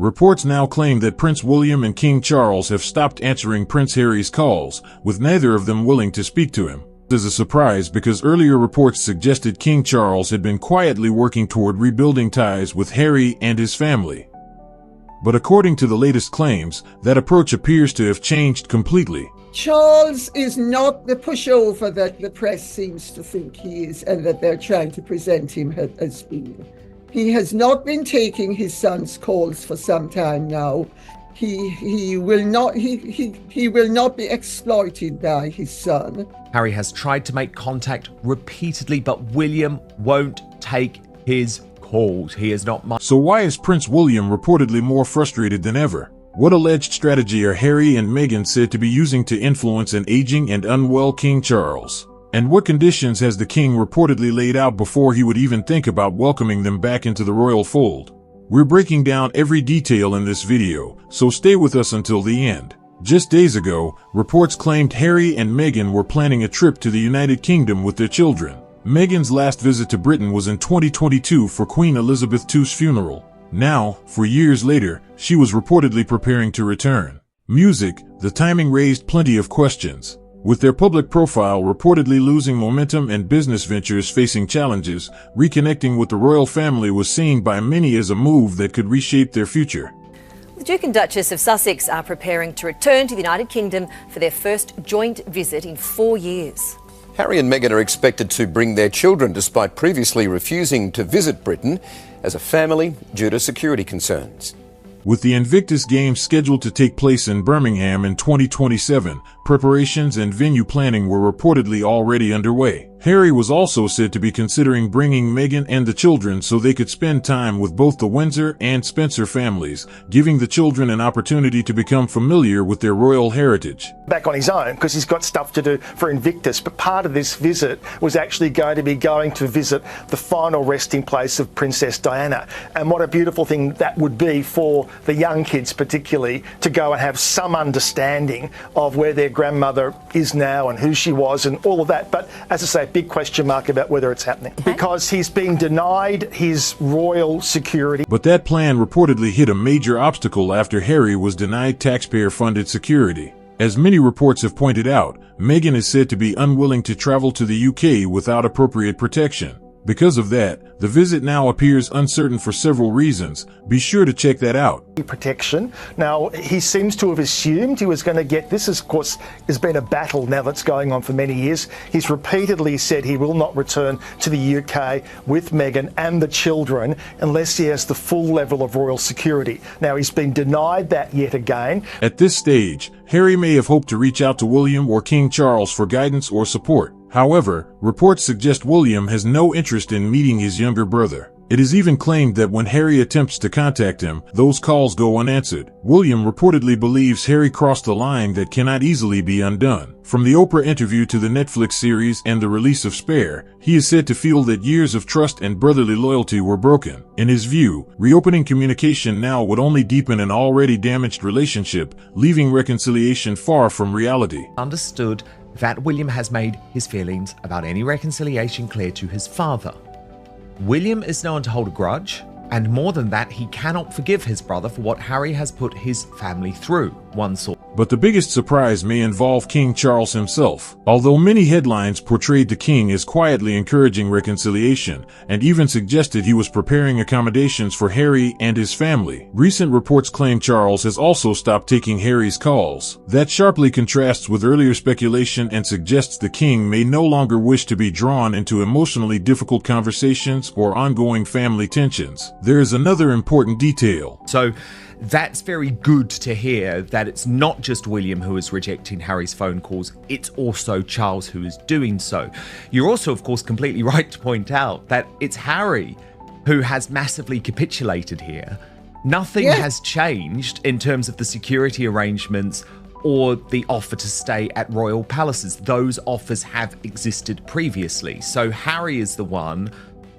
Reports now claim that Prince William and King Charles have stopped answering Prince Harry's calls, with neither of them willing to speak to him. This is a surprise because earlier reports suggested King Charles had been quietly working toward rebuilding ties with Harry and his family. But according to the latest claims, that approach appears to have changed completely. Charles is not the pushover that the press seems to think he is and that they're trying to present him as being. He has not been taking his son's calls for some time now. He will not be exploited by his son. Harry has tried to make contact repeatedly, but William won't take his calls. He is not. So why is Prince William reportedly more frustrated than ever? What alleged strategy are Harry and Meghan said to be using to influence an aging and unwell King Charles? And what conditions has the king reportedly laid out before he would even think about welcoming them back into the royal fold? We're breaking down every detail in this video, so stay with us until the end. Just days ago, reports claimed Harry and Meghan were planning a trip to the United Kingdom with their children. Meghan's last visit to Britain was in 2022 for Queen Elizabeth II's funeral. Now, 4 years later, she was reportedly preparing to return. Music, the timing raised plenty of questions. With their public profile reportedly losing momentum and business ventures facing challenges, reconnecting with the royal family was seen by many as a move that could reshape their future. The Duke and Duchess of Sussex are preparing to return to the United Kingdom for their first joint visit in 4 years. Harry and Meghan are expected to bring their children despite previously refusing to visit Britain as a family due to security concerns. With the Invictus Games scheduled to take place in Birmingham in 2027, preparations and venue planning were reportedly already underway. Harry was also said to be considering bringing Meghan and the children so they could spend time with both the Windsor and Spencer families, giving the children an opportunity to become familiar with their royal heritage. Back on his own because he's got stuff to do for Invictus, but part of this visit was actually going to visit the final resting place of Princess Diana. And what a beautiful thing that would be for the young kids particularly, to go and have some understanding of where their grandmother is now and who she was and all of that. But as I say, big question mark about whether it's happening because he's been denied his royal security. But that plan reportedly hit a major obstacle after Harry was denied taxpayer-funded security. As many reports have pointed out, Meghan is said to be unwilling to travel to the UK without appropriate protection. Because of that, the visit now appears uncertain for several reasons. Be sure to check that out. Protection. Now, he seems to have assumed he was going to get this. Of course, has been a battle now that's going on for many years. He's repeatedly said he will not return to the UK with Meghan and the children unless he has the full level of royal security. Now, he's been denied that yet again. At this stage, Harry may have hoped to reach out to William or King Charles for guidance or support. However, reports suggest William has no interest in meeting his younger brother. It is even claimed that when Harry attempts to contact him, those calls go unanswered. William reportedly believes Harry crossed a line that cannot easily be undone. From the Oprah interview to the Netflix series and the release of Spare, he is said to feel that years of trust and brotherly loyalty were broken. In his view, reopening communication now would only deepen an already damaged relationship, leaving reconciliation far from reality. Understood that William has made his feelings about any reconciliation clear to his father. William is known to hold a grudge, and more than that, he cannot forgive his brother for what Harry has put his family through, one source. But the biggest surprise may involve King Charles himself. Although many headlines portrayed the king as quietly encouraging reconciliation, and even suggested he was preparing accommodations for Harry and his family, recent reports claim Charles has also stopped taking Harry's calls. That sharply contrasts with earlier speculation and suggests the king may no longer wish to be drawn into emotionally difficult conversations or ongoing family tensions. There is another important detail. So, that's very good to hear that it's not just William who is rejecting Harry's phone calls, it's also Charles who is doing so. You're also, of course, completely right to point out that it's Harry who has massively capitulated here. Nothing has changed in terms of the security arrangements or the offer to stay at royal palaces. Those offers have existed previously. So Harry is the one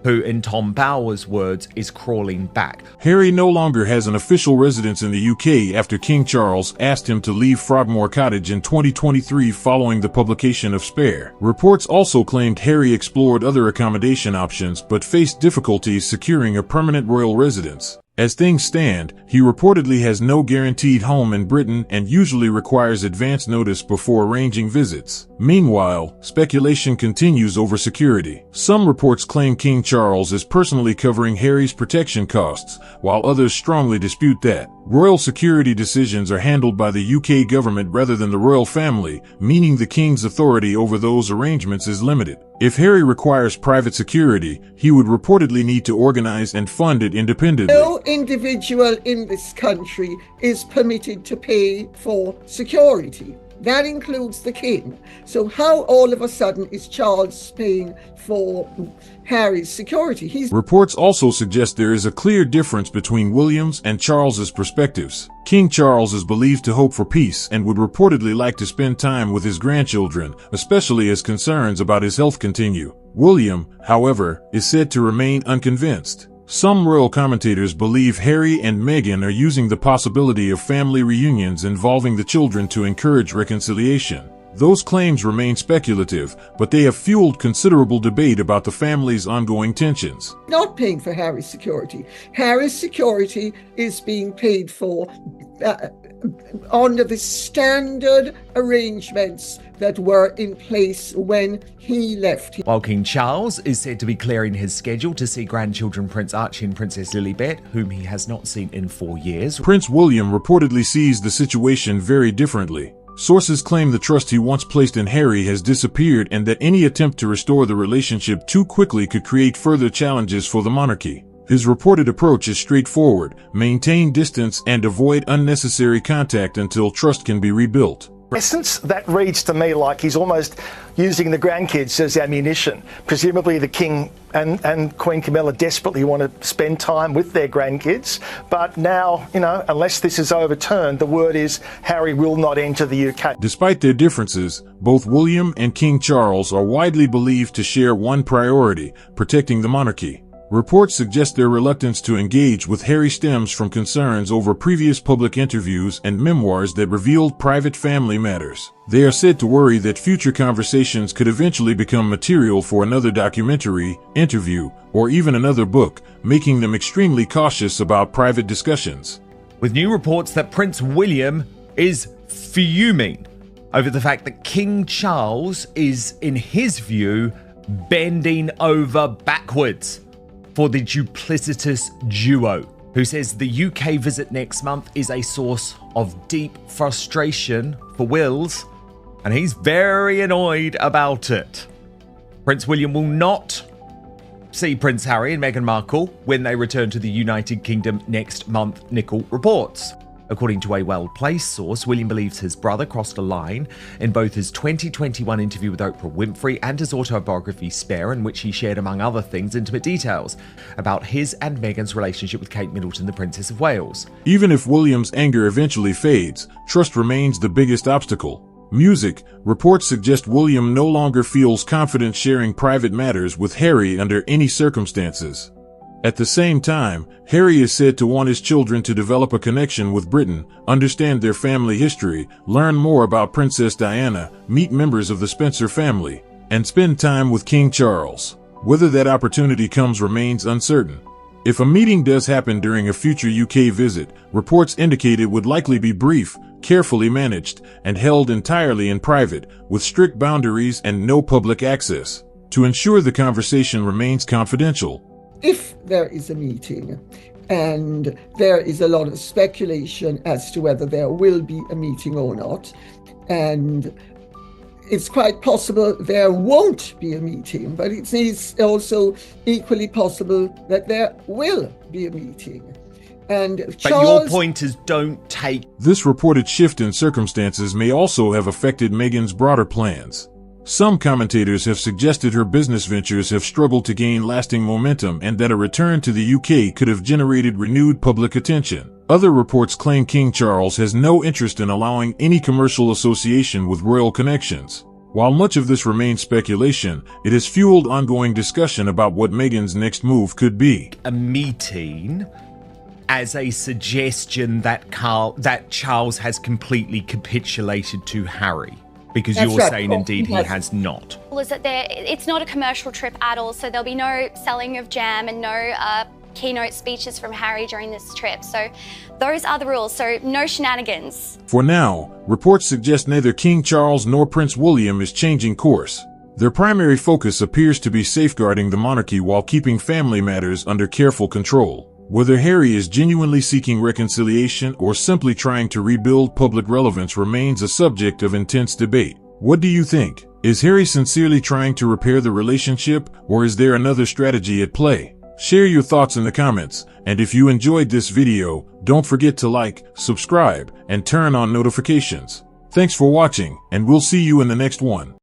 who, in Tom Bower's words, is crawling back. Harry no longer has an official residence in the UK after King Charles asked him to leave Frogmore Cottage in 2023 following the publication of Spare. Reports also claimed Harry explored other accommodation options but faced difficulties securing a permanent royal residence. As things stand, he reportedly has no guaranteed home in Britain and usually requires advance notice before arranging visits. Meanwhile, speculation continues over security. Some reports claim King Charles is personally covering Harry's protection costs, while others strongly dispute that. Royal security decisions are handled by the UK government rather than the royal family, meaning the King's authority over those arrangements is limited. If Harry requires private security, he would reportedly need to organize and fund it independently. No individual in this country is permitted to pay for security. That includes the King. So how all of a sudden is Charles paying for Harry's security? Reports also suggest there is a clear difference between William's and Charles's perspectives. King Charles is believed to hope for peace and would reportedly like to spend time with his grandchildren, especially as concerns about his health continue. William, however, is said to remain unconvinced. Some royal commentators believe Harry and Meghan are using the possibility of family reunions involving the children to encourage reconciliation. Those claims remain speculative, but they have fueled considerable debate about the family's ongoing tensions. Not paying for Harry's security. Harry's security is being paid for under the standard arrangements that were in place when he left. While King Charles is said to be clearing his schedule to see grandchildren Prince Archie and Princess Lilibet, whom he has not seen in 4 years. Prince William reportedly sees the situation very differently. Sources claim the trust he once placed in Harry has disappeared and that any attempt to restore the relationship too quickly could create further challenges for the monarchy. His reported approach is straightforward: maintain distance and avoid unnecessary contact until trust can be rebuilt. In essence, that reads to me like he's almost using the grandkids as ammunition. Presumably the King and Queen Camilla desperately want to spend time with their grandkids, but now, unless this is overturned, the word is Harry will not enter the UK. Despite their differences, both William and King Charles are widely believed to share one priority: protecting the monarchy. Reports suggest their reluctance to engage with Harry stems from concerns over previous public interviews and memoirs that revealed private family matters. They are said to worry that future conversations could eventually become material for another documentary, interview, or even another book, making them extremely cautious about private discussions. With new reports that Prince William is fuming over the fact that King Charles is, in his view, bending over backwards for the duplicitous duo, who says the UK visit next month is a source of deep frustration for Wills, and he's very annoyed about it. Prince William will not see Prince Harry and Meghan Markle when they return to the United Kingdom next month, Nicholl reports. According to a well-placed source, William believes his brother crossed a line in both his 2021 interview with Oprah Winfrey and his autobiography Spare, in which he shared, among other things, intimate details about his and Meghan's relationship with Kate Middleton, the Princess of Wales. Even if William's anger eventually fades, trust remains the biggest obstacle. Music reports suggest William no longer feels confident sharing private matters with Harry under any circumstances. At the same time, Harry is said to want his children to develop a connection with Britain, understand their family history, learn more about Princess Diana, meet members of the Spencer family, and spend time with King Charles. Whether that opportunity comes remains uncertain. If a meeting does happen during a future UK visit, reports indicate it would likely be brief, carefully managed, and held entirely in private, with strict boundaries and no public access, to ensure the conversation remains confidential. If there is a meeting, and there is a lot of speculation as to whether there will be a meeting or not, and it's quite possible there won't be a meeting, but it is also equally possible that there will be a meeting. And But your point is, don't take... This reported shift in circumstances may also have affected Meghan's broader plans. Some commentators have suggested her business ventures have struggled to gain lasting momentum and that a return to the UK could have generated renewed public attention. Other reports claim King Charles has no interest in allowing any commercial association with royal connections. While much of this remains speculation, it has fueled ongoing discussion about what Meghan's next move could be. A meeting as a suggestion that Charles has completely capitulated to Harry. Because That's you're right. saying indeed he has not. Is that it's not a commercial trip at all, so there'll be no selling of jam and no keynote speeches from Harry during this trip. So those are the rules. So no shenanigans. For now, reports suggest neither King Charles nor Prince William is changing course. Their primary focus appears to be safeguarding the monarchy while keeping family matters under careful control. Whether Harry is genuinely seeking reconciliation or simply trying to rebuild public relevance remains a subject of intense debate. What do you think? Is Harry sincerely trying to repair the relationship, or is there another strategy at play? Share your thoughts in the comments, and if you enjoyed this video, don't forget to like, subscribe, and turn on notifications. Thanks for watching, and we'll see you in the next one.